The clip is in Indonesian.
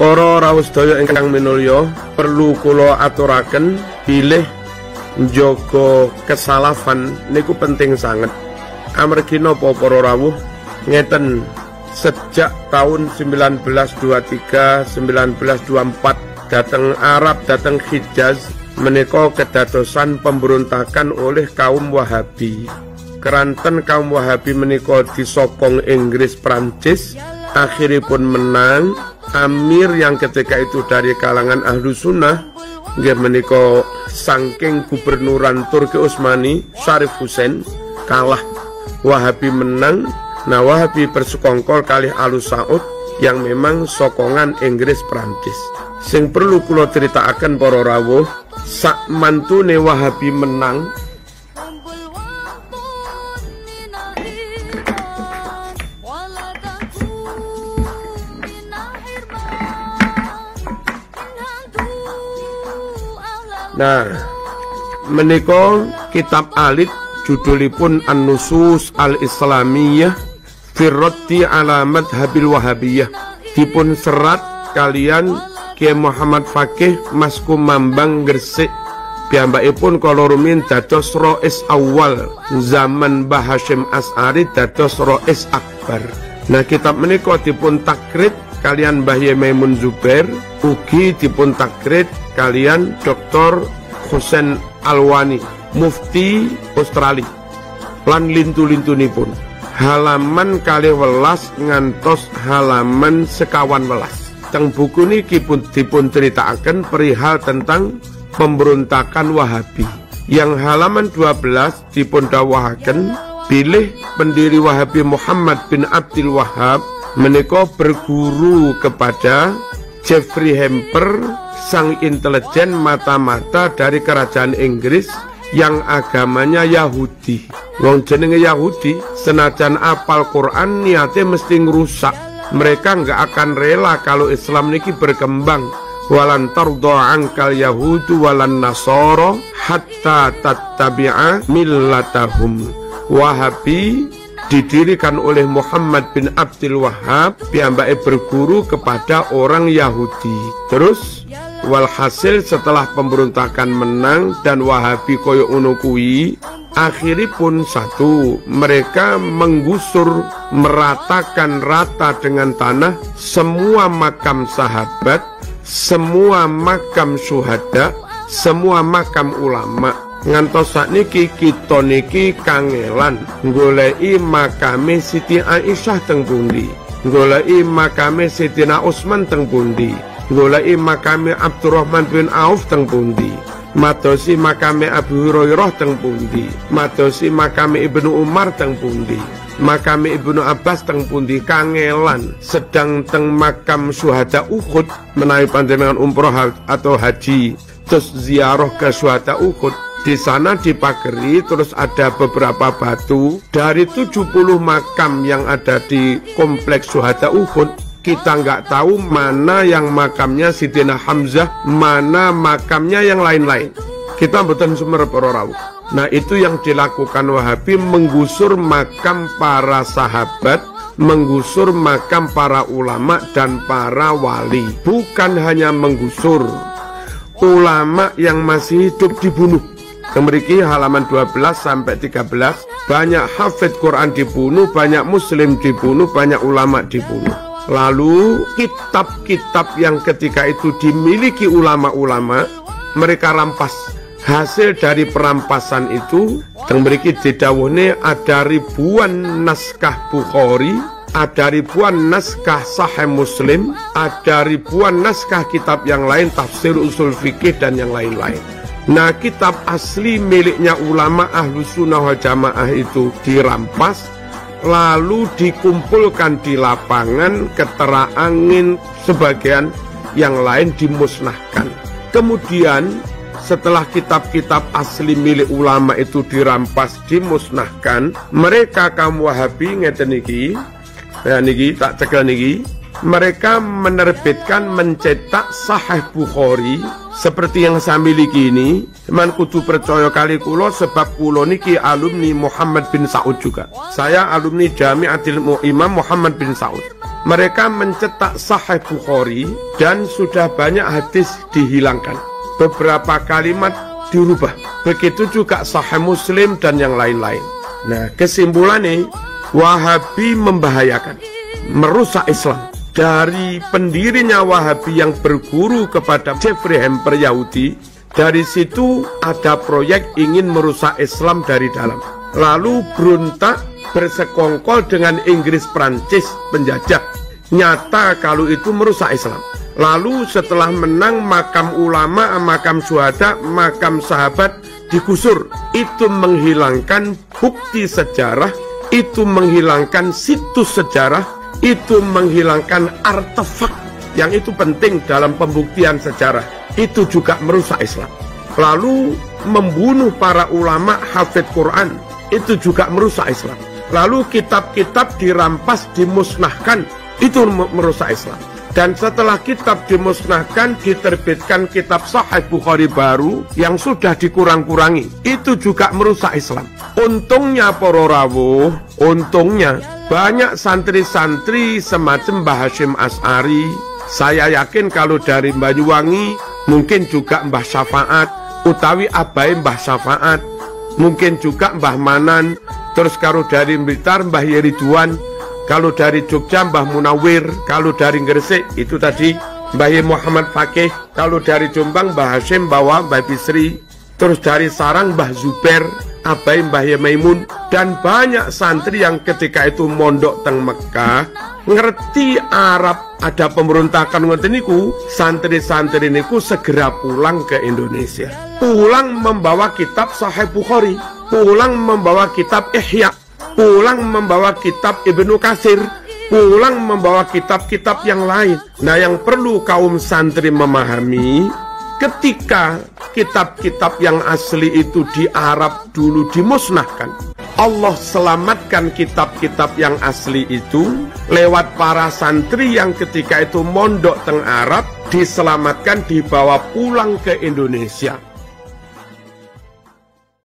Para rawuh sedaya ingkang minulya, perlu kula aturaken bilih njaga kesalafan niku penting sanget. Amargi napa para rawuh? Ngeten, sejak tahun 1923 1924 dateng Arab, dateng Hijaz menika kedadosan pemberontakan oleh kaum Wahabi. Keranten kaum Wahabi menika disokong Inggris Prancis, akhiripun menang. Amir yang ketika itu dari kalangan ahlu sunnah nggih menika saking gubernuran Turki Utsmani Syarif Hussein kalah, Wahabi menang. Nah, Wahabi bersekongkol kalih Alu Saud yang memang sokongan Inggris Prancis. Sing perlu kula critakaken para rawuh, sak mantune Wahabi menang nah, menika kitab alit judulipun An-Nusus Al-Islamiyah Firraddi ala Madhabil Wahabiyah, dipun serat kalian Kiai Muhammad Fakih Mas Kumambang Gresik. Piyambakipun kala rumiyin dados rais awal zaman Mbah Hasyim Asy'ari dados rais akbar. Nah, kitab menika dipun takrit kalian Mbah Maimun Zubair, ugi dipun takrit kalian Dr. Husain Alwani, Mufti Australia. Lan lintu-lintunipun halaman 12 ngantos halaman 51. Teng buku niki pun dipun critakaken perihal tentang pemberontakan Wahabi. Yang halaman 12 dipun dawahaken bilih pendiri Wahabi Muhammad bin Abdul Wahhab menika berguru kepada Jeffrey Hamper, sang intelijen mata-mata dari kerajaan Inggris yang agamanya Yahudi. Wong jenenge Yahudi senajan apal Quran niate mesti ngerusak. Mereka nggak akan rela kalau Islam niki berkembang. Walan tardha ankal yahudu walan nasara hatta tattabi'a millatahum. Wahabi didirikan oleh Muhammad bin Abdul Wahhab, piyambake berguru kepada orang Yahudi. Terus walhasil setelah pemberontakan menang dan Wahabi koyo ngono kuwi, akhiripun satu, mereka menggusur, meratakan rata dengan tanah semua makam sahabat, semua makam syuhada, semua makam ulama. Ngantos sakniki kita niki kangelan goleki makame Siti Aisyah teng pundi, goleki makame Sidina Utsman teng pundi, goleki makame Abdurrahman bin Auf teng pundi, madosi makame Abu Hurairah teng pundi, madosi makame Ibnu Umar teng pundi, makame Ibnu Abbas teng pundi. Kangelan sedang teng makam syuhada Uhud menawi panjenengan umroh atau haji terus ziarah ke syuhada Uhud. Di sana dipageri, terus ada beberapa batu. Dari 70 makam yang ada di kompleks syuhada Uhud, kita nggak tahu mana yang makamnya Sidina Hamzah, mana makamnya yang lain-lain. Kita mboten sumer para rawuh. Nah, itu yang dilakukan Wahabi, menggusur makam para sahabat, menggusur makam para ulama dan para wali. Bukan hanya menggusur, ulama yang masih hidup dibunuh. Memiliki halaman 12 sampai 13, banyak hafid Quran dibunuh, banyak muslim dibunuh, banyak ulama dibunuh. Lalu kitab-kitab yang ketika itu dimiliki ulama-ulama mereka rampas. Hasil dari perampasan itu yang memiliki didawuhne ada ribuan naskah Bukhari, ada ribuan naskah Sahih Muslim, ada ribuan naskah kitab yang lain, tafsir, usul fikih dan yang lain-lain. Nah, kitab asli miliknya ulama ahlu sunnah wal jamaah itu dirampas, lalu dikumpulkan di lapangan, keterangin, sebagian yang lain dimusnahkan. Kemudian setelah kitab-kitab asli milik ulama itu dirampas, dimusnahkan, mereka kaum Wahabi ngeten niki, nah niki tak cekel niki, mereka menerbitkan, mencetak Sahih Bukhari seperti yang saya miliki ini. Teman kudu percaya kali kulo, sebab kulo niki alumni Muhammad bin Saud juga. Saya alumni Jami'atil Imam Muhammad bin Saud. mereka mencetak Sahih Bukhari dan sudah banyak hadis dihilangkan. Beberapa kalimat dirubah. Begitu juga Sahih Muslim dan yang lain-lain. Nah, kesimpulannya, Wahabi membahayakan, merusak Islam. Dari pendirinya Wahabi yang berguru kepada Jeffrey Hamper Yahudi, dari situ ada proyek ingin merusak Islam dari dalam. Lalu berontak, bersekongkol dengan Inggris Prancis penjajah. Nyata kalau itu merusak Islam. Lalu setelah menang, makam ulama, makam syuhada, makam sahabat digusur. Itu menghilangkan bukti sejarah, itu menghilangkan situs sejarah, itu menghilangkan artefak yang itu penting dalam pembuktian sejarah. Itu juga merusak Islam. Lalu membunuh para ulama hafidz Quran, itu juga merusak Islam. Lalu kitab-kitab dirampas, dimusnahkan, itu merusak Islam. Dan setelah kitab dimusnahkan, diterbitkan kitab Sahih Bukhari baru yang sudah dikurang-kurangi, itu juga merusak Islam. Untungnya para rawuh, untungnya banyak santri-santri semacam Mbah Hasyim Asy'ari. Saya yakin kalau dari Banyuwangi mungkin juga Mbah Syafaat utawi abai Mbah Syafaat, mungkin juga Mbah Manan, terus kalau dari Blitar Mbah Yeridwan, kalau dari Jogja Mbah Munawir, kalau dari Gresik itu tadi Mbah Muhammad Fakih, kalau dari Jombang Mbah Hasyim Bawa, Mbah Bisri, terus dari Sarang Mbah Zubair, abai Mbah Maimun, dan banyak santri yang ketika itu mondok teng Mekah, ngerti Arab ada pemberontakan ngoten niku, santri-santri niku segera pulang ke Indonesia. Pulang membawa kitab Sahih Bukhari, pulang membawa kitab Ihya, pulang membawa kitab Ibnu Katsir, pulang membawa kitab-kitab yang lain. Nah, yang perlu kaum santri memahami, ketika kitab-kitab yang asli itu di Arab dulu dimusnahkan, Allah selamatkan kitab-kitab yang asli itu lewat para santri yang ketika itu mondok teng Arab, diselamatkan, dibawa pulang ke Indonesia.